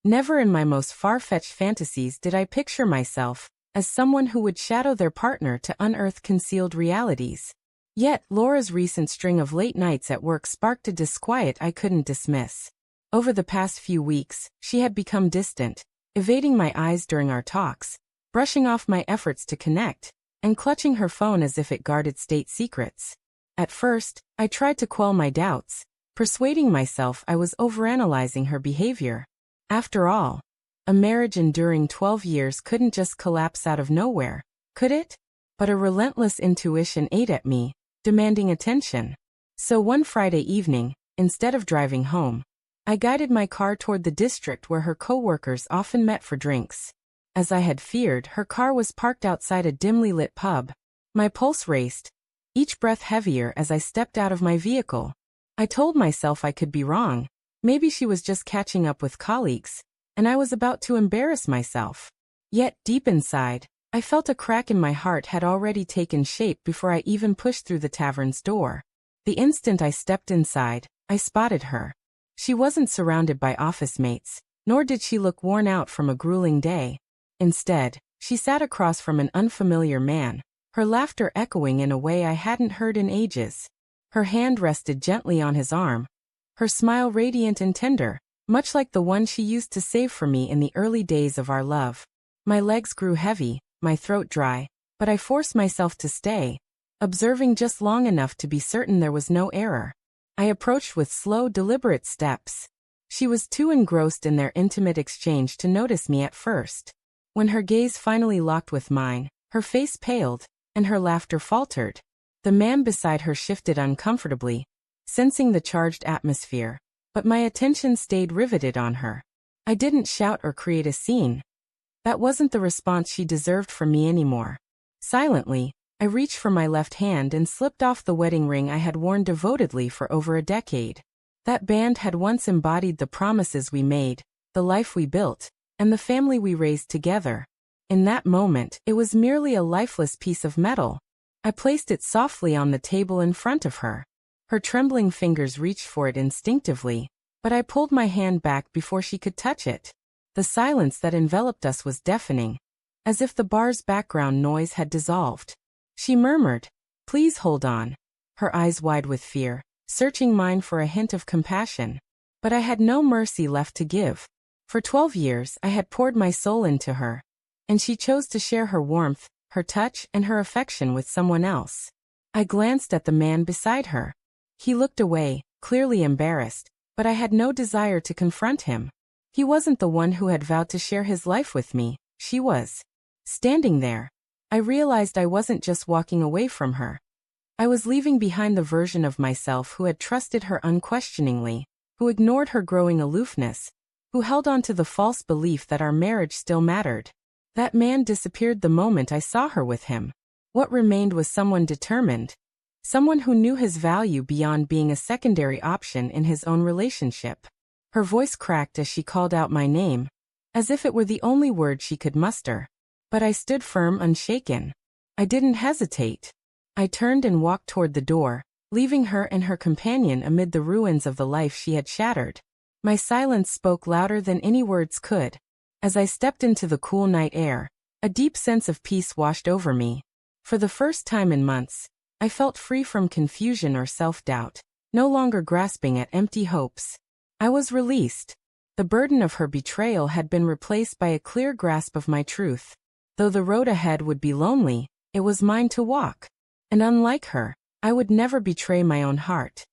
Never in my most far-fetched fantasies did I picture myself as someone who would shadow their partner to unearth concealed realities. Yet, Laura's recent string of late nights at work sparked a disquiet I couldn't dismiss. Over the past few weeks, she had become distant, evading my eyes during our talks, brushing off my efforts to connect, and clutching her phone as if it guarded state secrets. At first, I tried to quell my doubts, persuading myself I was overanalyzing her behavior. After all, a marriage enduring 12 years couldn't just collapse out of nowhere, could it? But a relentless intuition ate at me, demanding attention. So one Friday evening, instead of driving home, I guided my car toward the district where her co-workers often met for drinks. As I had feared, her car was parked outside a dimly lit pub. My pulse raced, each breath heavier as I stepped out of my vehicle. I told myself I could be wrong. Maybe she was just catching up with colleagues, and I was about to embarrass myself. Yet, deep inside, I felt a crack in my heart had already taken shape before I even pushed through the tavern's door. The instant I stepped inside, I spotted her. She wasn't surrounded by office mates, nor did she look worn out from a grueling day. Instead, she sat across from an unfamiliar man, her laughter echoing in a way I hadn't heard in ages. Her hand rested gently on his arm, her smile radiant and tender, much like the one she used to save for me in the early days of our love. My legs grew heavy, my throat dry, but I forced myself to stay, observing just long enough to be certain there was no error. I approached with slow, deliberate steps. She was too engrossed in their intimate exchange to notice me at first. When her gaze finally locked with mine, her face paled, and her laughter faltered. The man beside her shifted uncomfortably, sensing the charged atmosphere, but my attention stayed riveted on her. I didn't shout or create a scene. That wasn't the response she deserved from me anymore. Silently, I reached for my left hand and slipped off the wedding ring I had worn devotedly for over a decade. That band had once embodied the promises we made, the life we built, and the family we raised together. In that moment, it was merely a lifeless piece of metal. I placed it softly on the table in front of her. Her trembling fingers reached for it instinctively, but I pulled my hand back before she could touch it. The silence that enveloped us was deafening, as if the bar's background noise had dissolved. She murmured, "Please hold on," her eyes wide with fear, searching mine for a hint of compassion. But I had no mercy left to give. For 12 years I had poured my soul into her, and she chose to share her warmth, her touch, and her affection with someone else. I glanced at the man beside her. He looked away, clearly embarrassed, but I had no desire to confront him. He wasn't the one who had vowed to share his life with me, she was. Standing there, I realized I wasn't just walking away from her. I was leaving behind the version of myself who had trusted her unquestioningly, who ignored her growing aloofness, who held on to the false belief that our marriage still mattered. That man disappeared the moment I saw her with him. What remained was someone determined, someone who knew his value beyond being a secondary option in his own relationship. Her voice cracked as she called out my name, as if it were the only word she could muster. But I stood firm, unshaken. I didn't hesitate. I turned and walked toward the door, leaving her and her companion amid the ruins of the life she had shattered. My silence spoke louder than any words could. As I stepped into the cool night air, a deep sense of peace washed over me. For the first time in months, I felt free from confusion or self-doubt, no longer grasping at empty hopes. I was released. The burden of her betrayal had been replaced by a clear grasp of my truth. Though the road ahead would be lonely, it was mine to walk. And unlike her, I would never betray my own heart.